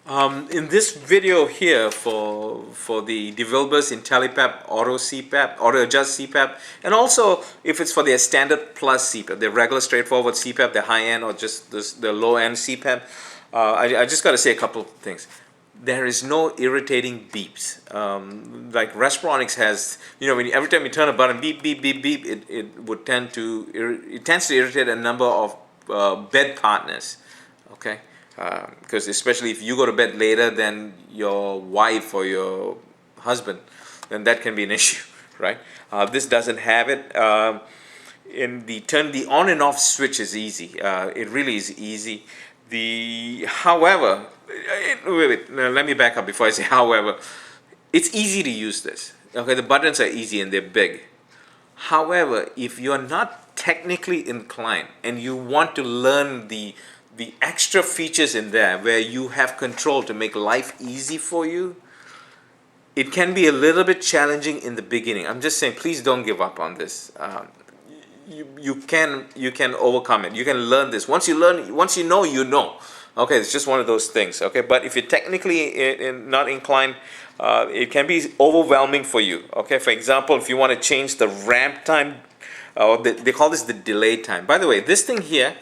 In this video here for the DeVilbiss IntelliPAP Auto CPAP, Auto Adjust CPAP, and also if it's for their standard plus CPAP, the regular straightforward CPAP, the high end or just the low end CPAP, I just got to say a couple of things. There is no irritating beeps. Like Respironics has, when every time you turn a button, beep, beep, beep, beep, it would tend to, it tends to irritate a number of bed partners. Okay. Because especially if you go to bed later than your wife or your husband, then that can be an issue, right? This doesn't have it. In the on and off switch is easy. It really is easy. However, wait, no, let me back up before I say however. It's easy to use this. Okay, the buttons are easy and they're big. However, if you're not technically inclined and you want to learn the extra features in there where you have control to make life easy for you, it can be a little bit challenging in the beginning. I'm just saying, please don't give up on this. You can overcome it. You can learn this. Once you know, you know. Okay, it's just one of those things. Okay, but if you're technically not inclined, it can be overwhelming for you. Okay, for example, if you want to change the ramp time, or they call this the delay time. By the way, this thing here,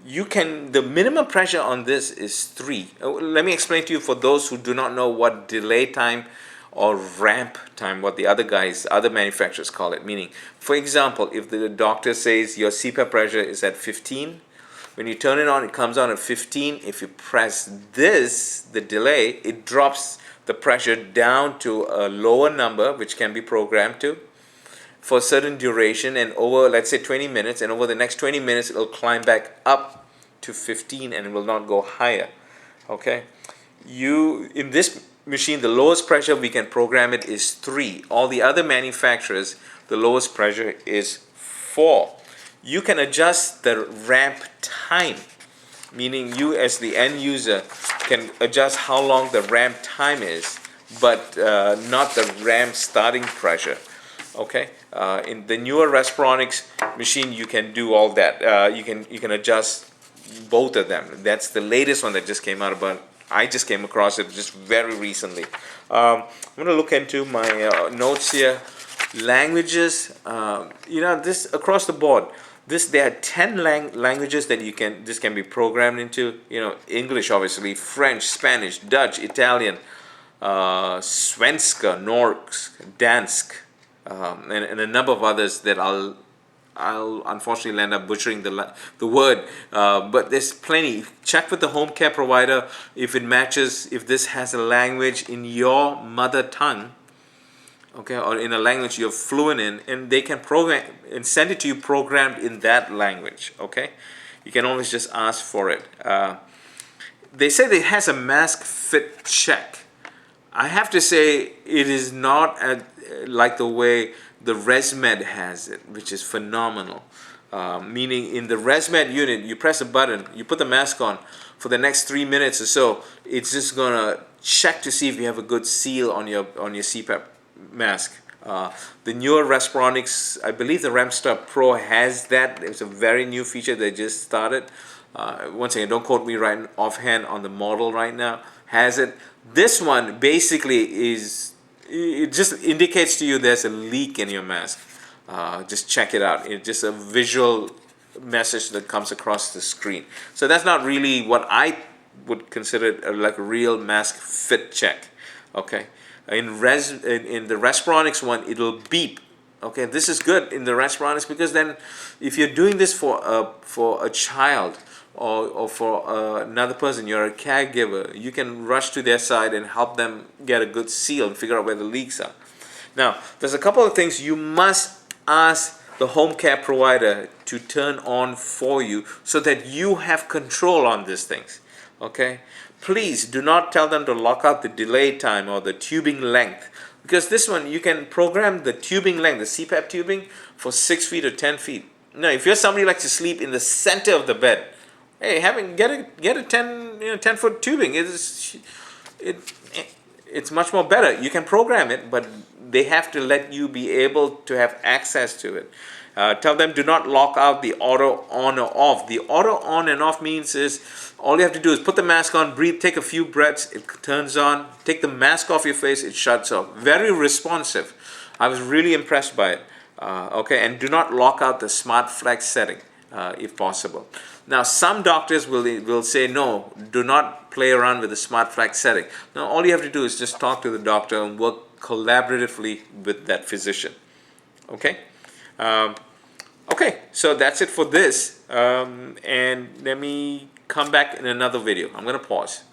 the minimum pressure on this is 3. Let me explain to you for those who do not know what delay time or ramp time, what the other manufacturers call it. Meaning, for example, if the doctor says your CPAP pressure is at 15, when you turn it on, it comes on at 15. If you press this, the delay, it drops the pressure down to a lower number, which can be programmed to, for a certain duration, and over, let's say, 20 minutes, and over the next 20 minutes, it'll climb back up to 15 and it will not go higher. Okay? In this machine, the lowest pressure we can program it is 3. All the other manufacturers, the lowest pressure is 4. You can adjust the ramp time, meaning you as the end user can adjust how long the ramp time is, but not the ramp starting pressure. Okay, in the newer Respironics machine, you can do all that. You can adjust both of them. That's the latest one that just came out, but I just came across it just very recently. I'm going to look into my notes here. Languages, this across the board. There are 10 languages that this can be programmed into. English, obviously, French, Spanish, Dutch, Italian, Svenska, Norsk, Dansk. And a number of others that I'll unfortunately end up butchering the word, but there's plenty. Check with the home care provider if it matches, if this has a language in your mother tongue, okay, or in a language you're fluent in, and they can program and send it to you programmed in that language. Okay, you can always just ask for it. They say that it has a mask fit check. I have to say it is not like the way the ResMed has it, which is phenomenal. Meaning in the ResMed unit, you press a button, you put the mask on, for the next 3 minutes or so, it's just gonna check to see if you have a good seal on your CPAP mask. The newer Respironics, I believe the RamStar Pro has that. It's a very new feature they just started. Once again, don't quote me right offhand on the model right now. Has it? This one basically it just indicates to you there's a leak in your mask. Just check it out. It's just a visual message that comes across the screen. So that's not really what I would consider like a real mask fit check. Okay. In the Respironics one, it'll beep. Okay, this is good in the Respironics because then, if you're doing this for a child or for another person, you're a caregiver, you can rush to their side and help them get a good seal and figure out where the leaks are. Now, there's a couple of things you must ask the home care provider to turn on for you so that you have control on these things. Okay? Please do not tell them to lock out the delay time or the tubing length, because this one you can program the tubing length, the CPAP tubing, for 6 feet or 10 feet. Now, if you're somebody who likes to sleep in the center of the bed, hey, get a 10-foot tubing. It's much more better. You can program it, but they have to let you be able to have access to it. Tell them do not lock out the auto on or off. The auto on and off means is all you have to do is put the mask on, breathe, take a few breaths, it turns on. Take the mask off your face, it shuts off. Very responsive. I was really impressed by it. Okay, and do not lock out the smart flex setting if possible. Now, some doctors will say, no, do not play around with the smart flex setting. Now, all you have to do is just talk to the doctor and work collaboratively with that physician. Okay? Okay, so that's it for this. And let me come back in another video. I'm going to pause.